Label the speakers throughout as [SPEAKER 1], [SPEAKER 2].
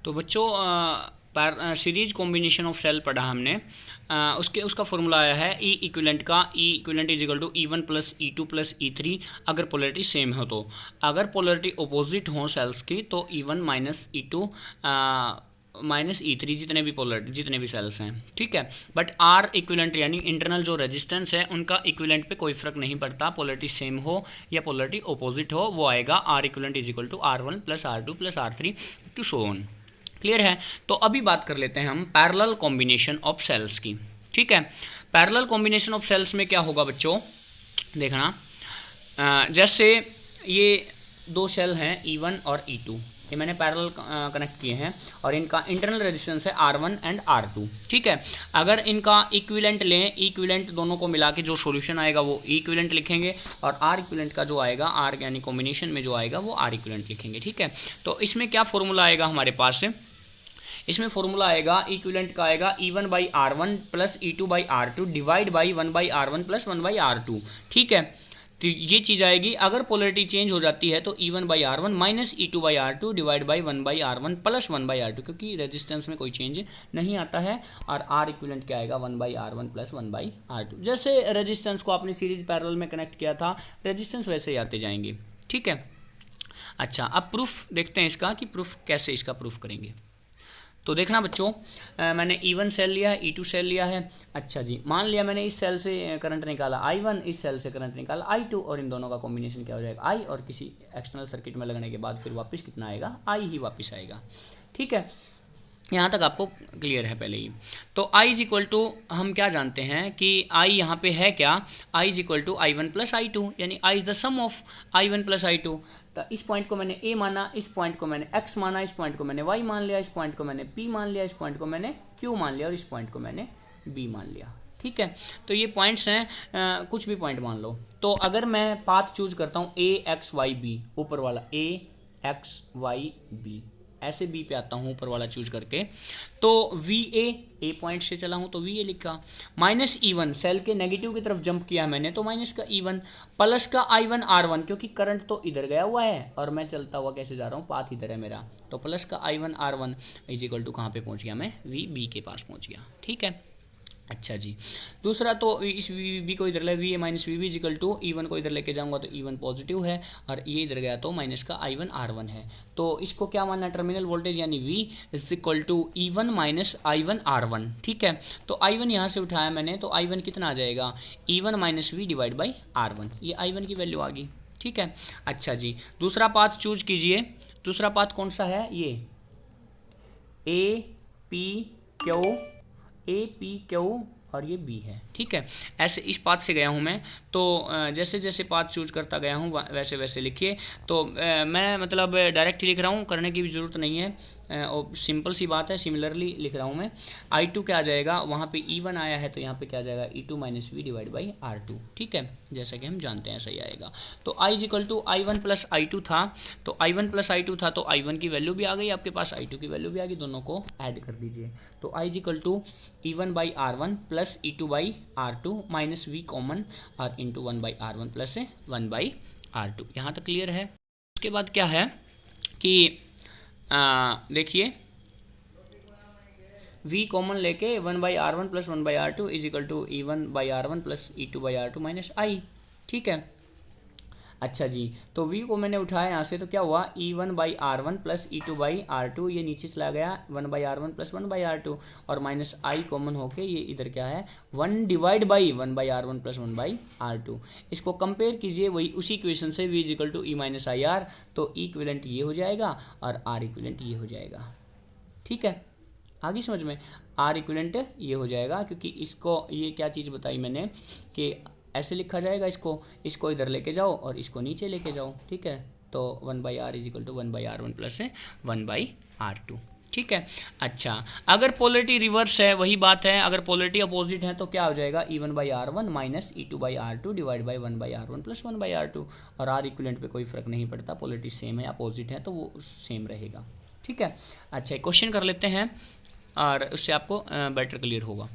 [SPEAKER 1] तो बच्चों series combination of cell पढ़ा हमने। उसका फॉर्मूला आया है ई इक्विलेंट का, E equivalent is equal to E1 plus E2 plus E3 अगर पोलरिटी सेम हो तो। अगर पोलरिटी अपोजिट हो सेल्स की तो E1 minus E2 minus E3 जितने भी सेल्स हैं, ठीक है। बट आर इक्विलेंट यानी इंटरनल जो रेजिस्टेंस है उनका इक्विलेंट पे कोई फर्क नहीं पड़ता, पोलरिटी सेम हो या पोलरिटी अपोजिट हो, वो आएगा R equivalent is equal to R1 plus R2 plus R3 to so on. Clear है। तो अभी बात कर लेते हैं हम पैरेलल कॉम्बिनेशन ऑफ सेल्स की, ठीक है। पैरेलल कॉम्बिनेशन ऑफ सेल्स में क्या होगा बच्चों, देखना। जैसे ये दो सेल हैं E1 और E2, ये मैंने पैरेलल कनेक्ट किए हैं और इनका इंटरनल रेजिस्टेंस है R1 एंड R2, ठीक है। अगर इनका इक्विवेलेंट लें, इक्विवेलेंट दोनों को मिला के जो सॉल्यूशन आएगा वो इक्विवेलेंट लिखेंगे और R इक्विवेलेंट का जो आएगा, R यानी कॉम्बिनेशन में जो आएगा वो R इक्विवेलेंट लिखेंगे, ठीक है। तो इसमें क्या फॉर्मूला आएगा हमारे पास, इसमें फॉर्मूला आएगा इक्विवेलेंट का आएगा E1 by R1 plus E2 by R2 divide by 1 by R1 plus 1 by R2, ठीक है। तो ये चीज़ आएगी। अगर पोलरिटी चेंज हो जाती है तो E1 by R1 minus E2 by R2 divide by 1 by R1 plus 1 by R2, क्योंकि रेजिस्टेंस में कोई चेंज नहीं आता है। और R इक्विवेलेंट क्या आएगा 1 by R1 plus 1 by R2। जैसे रेजिस्टेंस को आपने सीरीज पैरेलल में कनेक्ट किया था, रेजिस्टेंस वैसे ही आते जाएंगे, ठीक है। अच्छा, अब प्रूफ देखते हैं इसका कि प्रूफ कैसे इसका प्रूफ करेंगे। तो देखना बच्चों, मैंने E1 सेल लिया है, E2 सेल लिया है। अच्छा जी, मान लिया मैंने इस सेल से करंट निकाला I1, इस सेल से करंट निकाला I2 और इन दोनों का कॉम्बिनेशन क्या हो जाएगा I, और किसी एक्सटर्नल सर्किट में लगने के बाद फिर वापस कितना आएगा I ही वापस आएगा, ठीक है। यहाँ तक आपको क्लियर है पहले ही। तो I इज इक्वल टू हम क्या जानते हैं कि I यहाँ पे है क्या, I is equal to I1 plus I2, यानी I is the sum of I1 plus I2। तो इस पॉइंट को मैंने A माना, इस पॉइंट को मैंने X माना, इस पॉइंट को मैंने Y मान लिया, इस पॉइंट को मैंने P मान लिया, इस पॉइंट को मैंने Q मान लिया और इस पॉइंट को मैंने B मान लिया, ठीक है। तो ये पॉइंट्स हैं, कुछ भी पॉइंट मान लो। तो अगर मैं पाथ चूज करता हूँ A X Y B, ऊपर वाला A X Y B, ऐसे बी पे आता हूँ ऊपर वाला चूज करके, तो ए पॉइंट से चला हूँ तो वी ए लिखा। माइनस E1 सेल के नेगेटिव की तरफ जंप किया मैंने तो माइनस का E1 प्लस का I1 R1, क्योंकि करंट तो इधर गया हुआ है और मैं चलता हुआ कैसे जा रहा हूँ, पाथ इधर है मेरा, तो प्लस का I1 R1 is equal to कहाँ पे पहुँच गया मैं, वी बी के पास पहुँच गया, ठीक है। अच्छा जी, दूसरा तो इस वी बी को इधर ले, V A minus V B is equal to E1 को इधर लेके जाऊंगा तो E1 पॉजिटिव है और ये इधर गया तो माइनस का I1 R1 है। तो इसको क्या मानना है, टर्मिनल वोल्टेज यानी V is equal to E1 minus I1 R1, ठीक है। तो I1 यहाँ से उठाया मैंने तो I1 कितना आ जाएगा, E1 minus we divide by R1, ये I1 की वैल्यू आ गई, ठीक है। अच्छा जी, दूसरा पाथ चूज कीजिए। दूसरा पाथ कौन सा है, ये ए पी क्यू और ये बी है, ठीक है। ऐसे इस पाथ से गया हूँ मैं, तो जैसे जैसे पाथ चूज करता गया हूँ वैसे वैसे लिखिए। तो मैं मतलब डायरेक्ट लिख रहा हूँ, करने की भी ज़रूरत नहीं है, और सिंपल सी बात है, सिमिलरली लिख रहा हूँ मैं। I2 क्या आ जाएगा, वहाँ पे E1 आया है तो यहाँ पे क्या आ जाएगा E2 minus we divide by R2, ठीक है, जैसा कि हम जानते हैं सही आएगा। तो I is equal to I1 plus I2 था, तो I1 प्लस I2 था तो I1 की वैल्यू भी आ गई आपके पास, I2 की वैल्यू भी आ गई, दोनों को ऐड कर दीजिए। तो I is equal to E1 by R1 plus E2 by R2 minus V common और into 1 by R1 plus 1 by R2। यहाँ तक क्लियर है। उसके बाद क्या है कि देखिए V कॉमन लेके 1 by R1 plus 1 by R2 is equal to E1 by R1 plus E2 by R2 minus I, ठीक है। अच्छा जी, तो V को मैंने उठाया यहाँ से तो क्या हुआ, E1 by R1 plus E2 by R2, ये नीचे चला गया 1 by R1 plus 1 by R2 और माइनस I कॉमन होके ये इधर क्या है 1 divide by 1 by R1 plus 1 by R2। इसको कंपेयर कीजिए वही उसी इक्वेशन से, V is equal to E minus I R, तो इक्विवेलेंट ये हो जाएगा और R इक्विवेलेंट ये हो जाएगा, ठीक है। आगे समझ में, R इक्विवेलेंट ये हो जाएगा, क्योंकि इसको ये क्या चीज़ बताई मैंने कि ऐसे लिखा जाएगा, इसको इधर लेके जाओ और इसको नीचे लेके जाओ, ठीक है। तो 1 by R is equal to 1 by R1 plus 1 by R2, ठीक है। अच्छा, अगर पोलरिटी रिवर्स है, वही बात है, अगर पोलरिटी अपोजिट है तो क्या हो जाएगा, E1 by R1 minus E2 by R2 divide by 1 by R1 plus 1 by R2, और R इक्विवेलेंट पे कोई फर्क नहीं पड़ता, पोलरिटी सेम है अपोजिट है तो वो सेम रहेगा, ठीक है। अच्छा, क्वेश्चन कर लेते हैं और उससे आपको बेटर क्लियर होगा।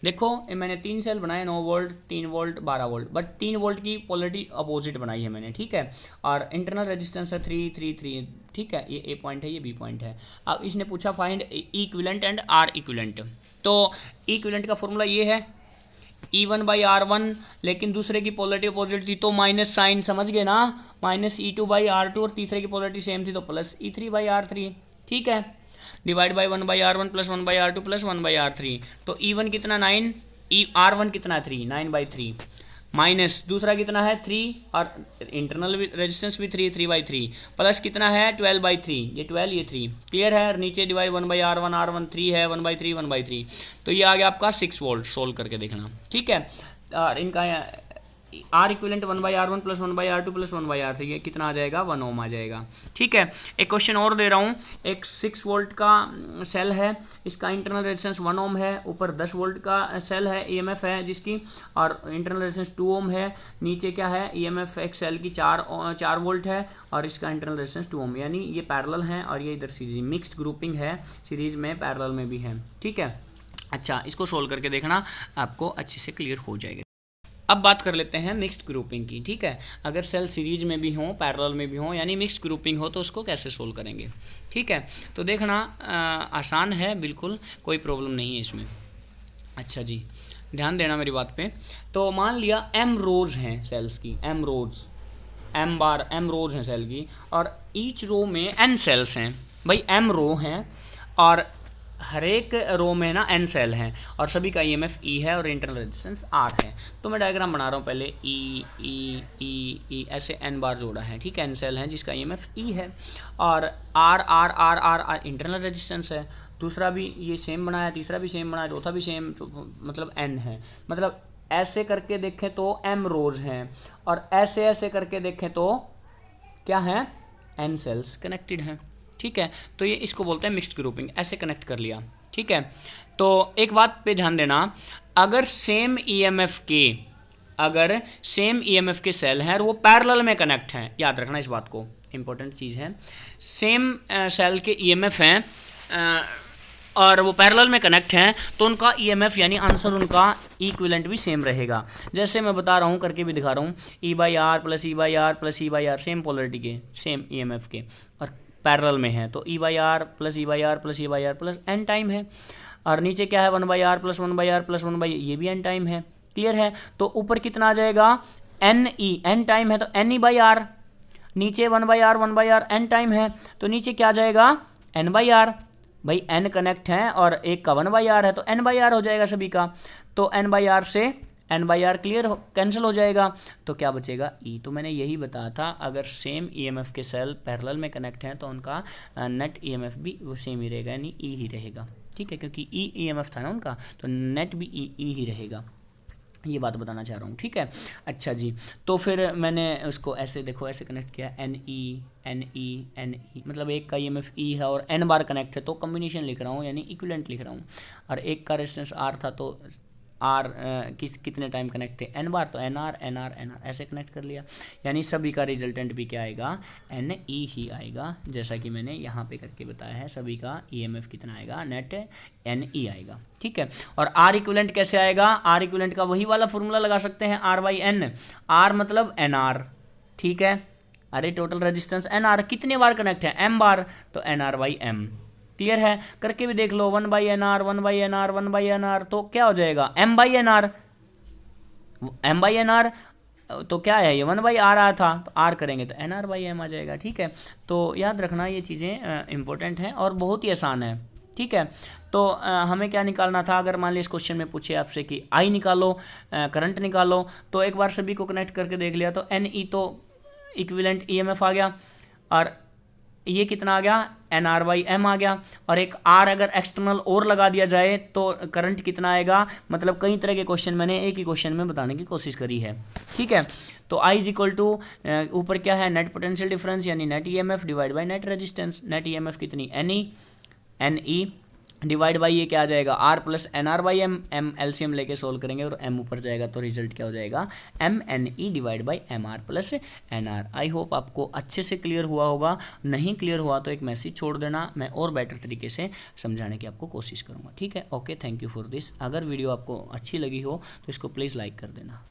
[SPEAKER 1] देखो मैंने 3 सेल बनाए, 9 volt 3 volt 12 volt, but 3 volt की पोलरिटी अपोजिट बनाई है मैंने, ठीक है। और इंटरनल रेजिस्टेंस है 3 3 3 ठीक है, ये ए पॉइंट है, ये बी पॉइंट है। अब इसने पूछा find E equivalent and R equivalent, तो ई इक्विवेलेंट का फॉर्मूला ये है E1/R1, लेकिन दूसरे की पोलरिटी अपोजिट थी तो माइनस साइन, समझ गए ना, -E2/R2, और तीसरे की पोलरिटी सेम थी तो प्लस E3/R3, ठीक है, divide by 1/R1 plus 1/R2 plus 1/R3, तो E1 कितना 9, R1 कितना 3, 9/3, माइनस दूसरा कितना है 3, और इंटरनल रेजिस्टेंस भी 3/3, प्लस कितना है 12/3, ये 12 ये 3, क्लियर है, नीचे डिवाइड 1/R1, R1 3 है, 1/3 1/3, तो ये आ गया आपका 6 वोल्ट, सोल्व करके देखना, ठीक है। और इनका are equivalent 1/R1 plus 1/R2 plus 1/R3, ये कितना आ जाएगा 1 ओम आ जाएगा, ठीक है। एक क्वेश्चन और दे रहा हूँ, एक 6 वोल्ट का सेल है, इसका इंटरनल रेजिस्टेंस 1 ओम है, ऊपर 10 वोल्ट का सेल है, ईएमएफ है जिसकी, और इंटरनल रेजिस्टेंस 2 ओम है, नीचे क्या है ईएमएफ एक सेल की 4 वोल्ट है, और इसका इंटरनल रेजिस्टेंस 2 ओम, यानी ये पैरेलल है और ये इधर सीरीज मिक्स्ड ग्रुपिंग है, सीरीज में पैरेलल में भी है, ठीक है। अच्छा, इसको सोल्व करके देखना, आपको अच्छे से क्लियर हो जाएगा। अब बात कर लेते हैं मिक्स्ड ग्रुपिंग की, ठीक है। अगर सेल सीरीज में भी हो, पैरेलल में भी हो, यानी मिक्स्ड ग्रुपिंग हो, तो उसको कैसे सोल्व करेंगे, ठीक है। तो देखना आसान है, बिल्कुल कोई प्रॉब्लम नहीं है इसमें। अच्छा जी, ध्यान देना मेरी बात पे। तो मान लिया m रोज हैं सेल्स की, m रोज हैं सेल की, और ईच रो में n सेल्स हैं, भाई m रो हैं और हर एक रो में ना n सेल हैं, और सभी का ईएमएफ E है और इंटरनल रेजिस्टेंस R है। तो मैं डायग्राम बना रहा हूँ, पहले E ऐसे n बार जोड़ा है, ठीक है, n सेल हैं जिसका ईएमएफ E है, और R इंटरनल रेजिस्टेंस है, दूसरा भी ये सेम बनाया, तीसरा भी सेम बनाया, चौथा भी सेम, मतलब n है, मतलब ऐसे करके देखें तो m रोज हैं, और ऐसे ऐसे करके देखें तो क्या है n सेल्स कनेक्टेड हैं, ठीक है। तो ये इसको बोलते हैं मिक्स्ड ग्रुपिंग, ऐसे कनेक्ट कर लिया, ठीक है। तो एक बात पे ध्यान देना, अगर सेम ईएमएफ के सेल हैं और वो पैरेलल में कनेक्ट हैं, याद रखना इस बात को, इंपॉर्टेंट चीज़ है, सेम सेल के ईएमएफ हैं और वो पैरेलल में कनेक्ट हैं, तो उनका ईएमएफ यानी आंसर उनका इक्विवेलेंट भी सेम रहेगा। जैसे मैं बता रहा हूँ, करके भी दिखा रहा हूँ, E/R plus E/R plus E/R, same polarity के, सेम ईएमएफ के, और पैरेलल में है, तो E/R plus E/R plus E/R plus n time है, और नीचे क्या है 1/R प्लस 1/R प्लस 1/, ये भी n टाइम है, क्लियर है। तो ऊपर कितना आ जाएगा n टाइम है तो n/R, नीचे 1/R n टाइम है, तो नीचे क्या आ जाएगा n/R, भाई n कनेक्ट है और एक का 1/R है, तो n/R हो जाएगा सभी का, तो n/R से n/R क्लियर कैंसिल हो जाएगा, तो क्या बचेगा E। तो मैंने यही बताया था, अगर सेम ईएमएफ के सेल पैरेलल में कनेक्ट हैं तो उनका नेट ईएमएफ भी वो सेम ही रहेगा, यानी E ही रहेगा, ठीक है, क्योंकि E ईएमएफ था ना उनका, तो नेट भी E ही रहेगा, ये बात बताना चाह रहा हूँ, ठीक है। अच्छा जी, तो फिर मैंने उसको ऐसे देखो, ऐसे कनेक्ट किया, NE, मतलब एक का ईएमएफ E है और n बार कनेक्ट है, तो कॉम्बिनेशन लिख रहा हूँ, यानी इक्विवेलेंट लिख रहा हूँ, और एक का रेजिस्टेंस R था तो R कितने टाइम कनेक्ट थे n बार, तो NR ऐसे कनेक्ट कर लिया, यानी सभी का रिजल्टेंट भी क्या आएगा NE ही आएगा, जैसा कि मैंने यहाँ पे करके बताया है, सभी का ईएमएफ कितना आएगा नेट NE आएगा, ठीक है। और R इक्विवेलेंट कैसे आएगा, R इक्विवेलेंट का वही वाला फॉर्मूला लगा सकते हैं, R/N, R मतलब NR, ठीक है, अरे टोटल रेजिस्टेंस NR कितने बार कनेक्ट है m बार, तो NR/m, क्लियर है, करके भी देख लो, 1/NR तो क्या हो जाएगा m/NR, तो क्या है ये 1/R आया था, तो R करेंगे तो NR/m आ जाएगा, ठीक है। तो याद रखना ये चीज़ें इंपॉर्टेंट हैं और बहुत ही आसान है, ठीक है। तो हमें क्या निकालना था, अगर मान ली इस क्वेश्चन में पूछे आपसे कि I निकालो, करंट निकालो, तो एक बार सभी को कनेक्ट करके देख लिया, तो NE तो इक्विवेलेंट ईएमएफ आ गया, और ये कितना आ गया NR/m आ गया, और एक R अगर एक्सटर्नल और लगा दिया जाए तो करंट कितना आएगा, मतलब कई तरह के क्वेश्चन मैंने एक ही क्वेश्चन में बताने की कोशिश करी है, ठीक है। तो I = ऊपर क्या है नेट पोटेंशियल डिफरेंस, यानी net EMF divide by net resistance, net EMF कितनी NE डिवाइड बाई ये क्या आ जाएगा R plus NR/m, m LCM लेके सोल्व करेंगे और m ऊपर जाएगा तो रिजल्ट क्या हो जाएगा MNE divide by MR plus NR। I hope आपको अच्छे से क्लियर हुआ होगा, नहीं क्लियर हुआ तो एक मैसेज छोड़ देना, मैं और बेटर तरीके से समझाने की आपको कोशिश करूँगा, ठीक है। Okay, thank you for this. अगर वीडियो आपको अच्छी लगी हो तो इसको प्लीज़ लाइक कर देना।